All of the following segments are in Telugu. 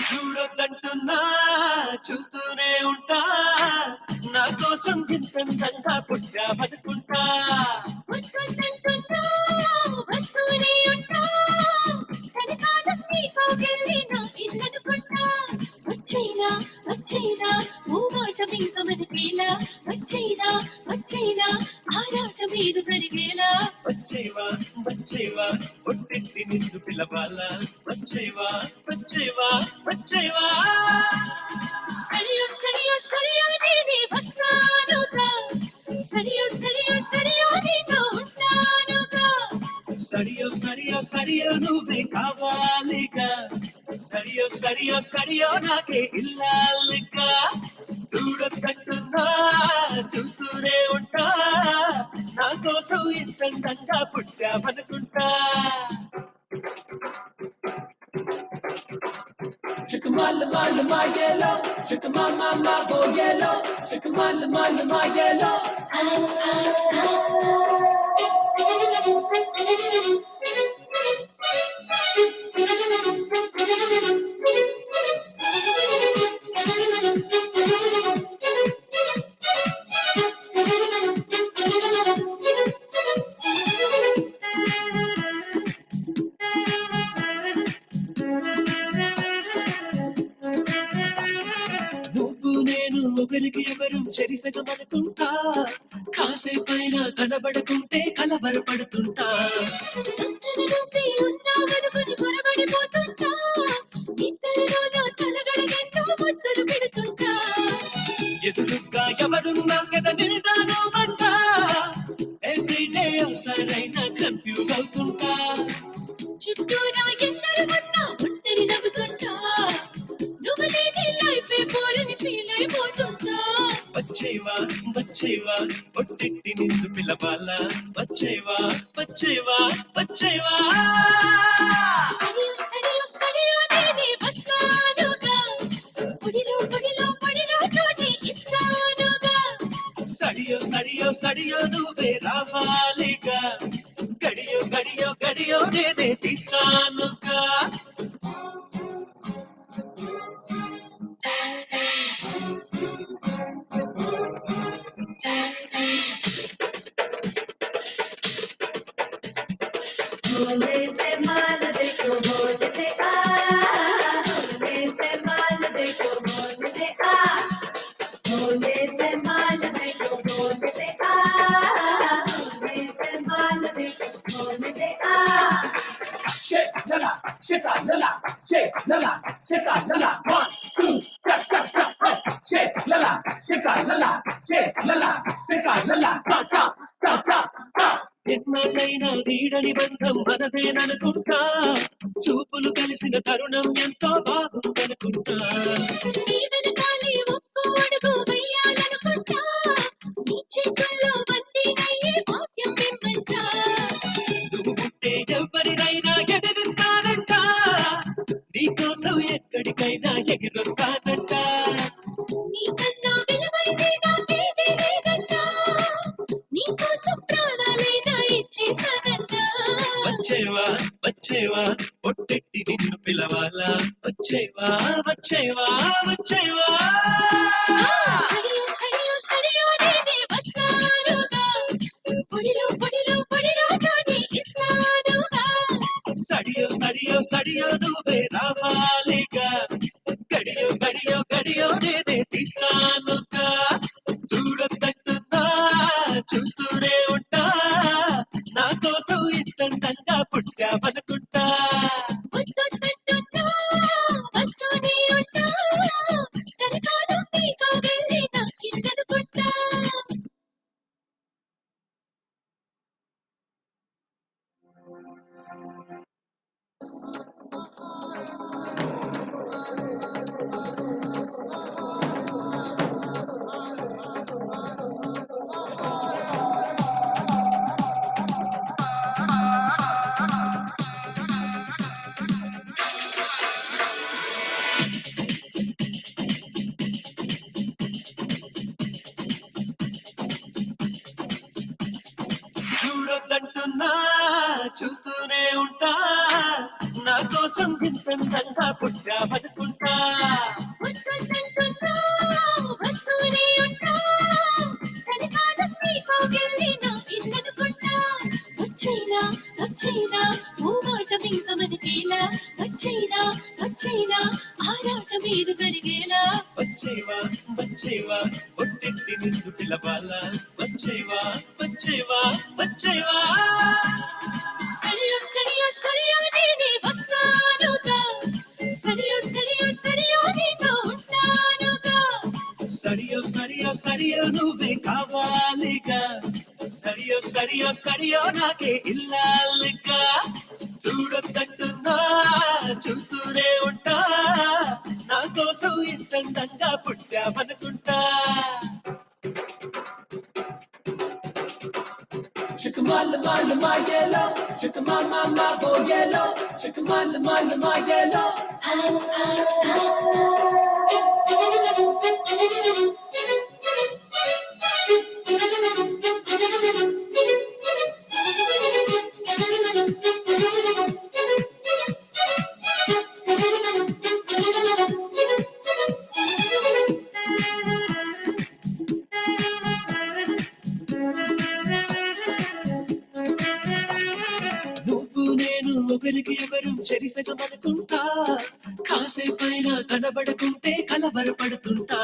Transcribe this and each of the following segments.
చూడొద్దంటున్నా చూస్తూనే ఉంటా నా కోసం ఇంతంగా పుట్టా బతుకుంటా వస్తూనే ఉంటా కలకాలం నీతో వెళ్ళి నా ఇల్లనుకుంటా వచ్చైనా వచ్చైనా ఓ మాట మీద మనకేలా వచ్చైనా వచ్చైనా ఆరాట మీద కరిగేలా వచ్చేవా వచ్చేవా ఒట్టెట్టి నిన్ను పిలవాలా వచ్చేవా వచ్చేవా వచ్చేవా సరియో సరియో సరియో నేనే వస్తానుగా సరియో సరియో సరియో నీతో ఉంటానుగా సరియో సరియో సరియో నువ్వే కావాలిగా సరియో సరియో సరియో నాకే ఇల్లాలిగా చూడొద్దంటున్నా చూస్తూనే ఉంటా నా కోసం ఇంతంగా పుట్టామనుకుంటా Chikamala my yellow, chikamama my boy yellow, chikamala my yellow. నువ్వు నేను ఒకరికి ఒకరు చెరిసగమనుకుంటా కాసేపైనా కనబడుకుంటే కలవరపడుతుంటా ఎదురుగా ఎవరున్నా కదా నిండాను అంట ఎవ్రీడే సరైన కన్ఫ్యూజ్ అవుతుంటా చుట్టూ నా ఎందరు ఉన్నా ఒంటరి నవ్వుతుంటా నువ్వు లేని లైఫ్ బోరని ఫీల్ అయిపోతుంటా వచ్చేవా వచ్చేవా ఒట్టెట్టి నిన్ను పిలవాలా వచ్చేవా వచ్చేవా వచ్చేవా సరియో సరియో సరియో నేనే వస్తానుగా పొడిలో పొడిలో పొడిలో చోటి ఇస్తానుగా సరియో సరియో సరియో నువ్వే రావాలిగా గడియో గడియో గడియో నేనే తీస్తానుగా होने से माल देखो होने से आ होने से माल देखो होने से आ होने से माल देखो होने से आ होने से माल देखो होने से आ Shake lala, shake lala, shake lala, shake lala, 1, 2, chak chak chak, shake lala, shake lala, shake lala, shake lala, cha cha cha cha cha. ఎన్నాళ్ళైనా వీడని బంధం మనదేననుకుంటా చూపులు కలిసిన తరుణం ఎంతో బాగుందనుకుంటా నీ వెనకాలే ఒక్కో అడుగు వెయ్యాలనుకుంటా నీ చేతుల్లో బందీనయ్యే భాగ్యం మిమ్మంటా నువ్వు పుట్టే ఎవరినైనా ఎదిరిస్తానంట నీకోసం ఎక్కడికైనా ఎగిరొస్తానంట నీకన్నా విలువైతే నాకేదీ లేదంటా నీకోసం ప్రాణాలైనా ఇచ్చేస్తానంటా వచ్చేవా వచ్చేవా ఒట్టెట్టి నిన్ను పిలవాలా వచ్చేవా వచ్చేవా వచ్చేవా సరియో సరియో సరియో నేనే వస్తానుగా పొడిలో పొడిలో పొడిలో చోటి ఇస్తానుగా సడియో సడియో సడియో నువ్వే రావాలిగా గడియో గడియో గడియో నేనే తీస్తానుగా చూడొద్దంటున్నా చూస్తూనే ఉంటా నా కోసం ఇంతంగా పుట్టామనుకుంటా వద్దొద్దంటున్నా వస్తూనే ఉంటా కలకాలం నీతో వెళ్ళి నా ఇల్లనుకుంటా చూస్తూనే ఉంటా నా కోసం ఇంతంతంగా పుట్టావనుకుంటా వస్తుందంటున్నా, వస్తూనే ఉంటా, కలకాలం నీ కోగిల్ని నా ఇల్లనుకుంటా. వచ్చైనా వచ్చైనా ఓ మాట మీద మనకేలా, వచ్చైనా వచ్చైనా ఆరాట మీద కరిగేలా. వచ్చేవా వచ్చేవా ఒట్టింటి నిందు పిలవాలా వచ్చేవా వచ్చేవా వచ్చేవా సరియో సరియో సరియో నేనే వస్తానుగా, సరియో సరియో సరియో నీతో ఉంటానుగా. సరియో సరియో సరియో నువ్వే కావాలిగా సరియో సరియో సరియో నాకే ఇల్లాలిగా చూడొద్దంటున్నా చూస్తూనే ఉంటా నా కోసం ఇంతంగా పుట్టావనుకుంటా Shikamal mal my yellow, shikamal my bo yellow, shikamal mal my yellow. నువ్వు నేను ఒకరికి ఒకరు చెరిసగమనుకుంటా కాసేపైనా కనబడకుంటే కలవరపడుతుంటా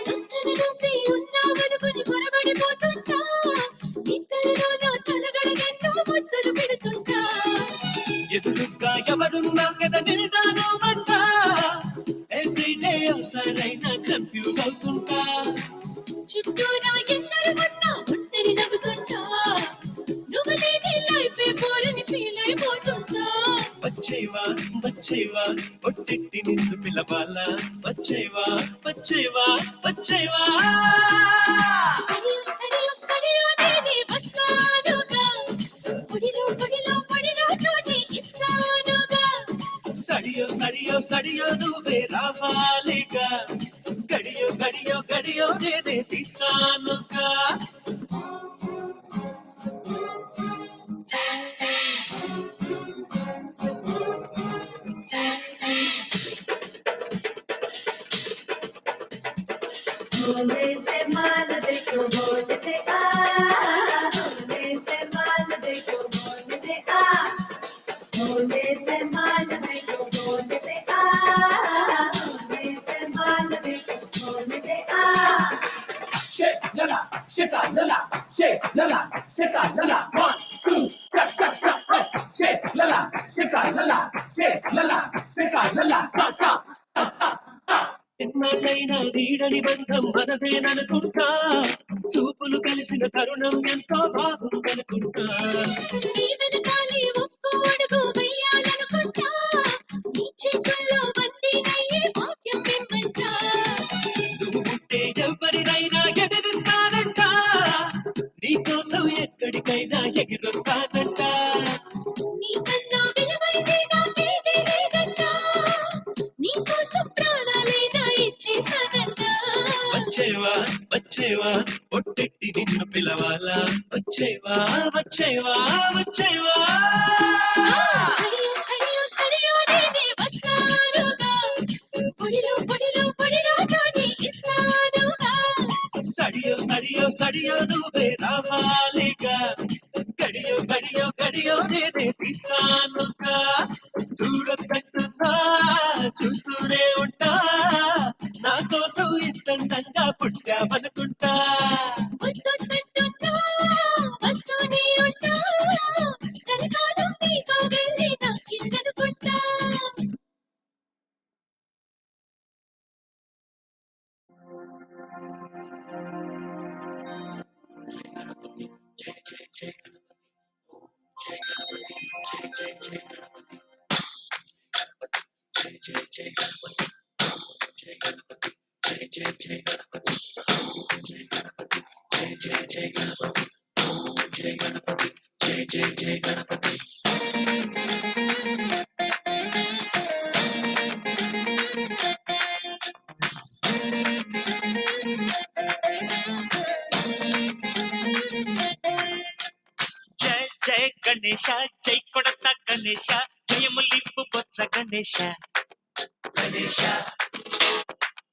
పక్కన నువ్వే ఉన్నావనుకుని పొరబడిపోతుంటా, ఇద్దరిలో నా తలగడగెన్నో ముద్దులు పెడుతుంటా. ఎదురుగా ఎవరున్నా కదా నిండాను అంట ఎవ్రీడే ఒకసారైనా కన్ఫ్యూజ్ అవుతుంటా చుట్టూ నా ఎందరు ఉన్నా ఒంటరి నవ్వుతుంటా, నువ్వు లేని లైఫే బోరని ఫీల్ అయిపోతుంటా. వచ్చేవా వచ్చేవా ఒట్టెట్టి నిన్ను పిలవాలా వచ్చేవా వచ్చేవా వచ్చేవా సరియో సరియో సరియో నేనే వస్తానుగా, పొడిలో పొడిలో పొడిలో చోటి ఇస్తానుగా. సడియో సడియో సడియో నువ్వే రావాలిగా గడియో గడియో గడియో నేనే తీస్తానుగా भोले से माल देखो भोले से आ, भोले से माल देखो भोले से आ, भोले से माल देखो भोले से आ, भोले से माल देखो भोले से आ. Shake lala, shake lala, shake lala, shake lala. 1, 2, tap tap tap. Hey. Shake lala, shake lala, shake lala, shake lala. Ta ta ta ta ta. ఎన్నాళ్ళైనా వీడని బంధం మనదేననుకుంటా చూపులు కలిసిన తరుణం ఎంతో బాగుందనుకుంటా నీ వెనకాలే ఒక్కో అడుగు వెయ్యాలనుకుంటా, నీ చేతుల్లో బందీనయ్యే భాగ్యం మిమ్మంటా. నువ్వు ఉంటే ఎవరినైనా ఎదిరిస్తానంట నీకోసం ఎక్కడికైనా ఎగిరొస్తానంట నీకన్నా విలువైంది నాకేదీ లేదంటా, నీకోసం ప్రాణాలైనా ఇచ్చేసానంటా. వచ్చేవా వచ్చేవా ఒట్టెట్టి నిన్ను పిలవాలా వచ్చేవా వచ్చేవా వచ్చేవా సరియో సరియో సరియో నేనే వస్తానుగా, పొడిలో పొడిలో పొడిలో చోటి ఇస్తానుగా. సడియో సడియో సడియో నువ్వే రావాలిగా గడియో గడియో గడియో నేనే తీస్తానుగా చూడొద్దంటున్నా చూస్తూనే ఉంటా నా కోసం ఇంతంగా పుట్టావనుకుంటా వస్తుందంటున్నా, వస్తూనే ఉంటా, కలకాలం నీ కోగిల్ని నా ఇల్లనుకుంటా. జై జయ గణేశ జై కొడత గణేశ జయములింపు బొత్స గణేశ గణేశ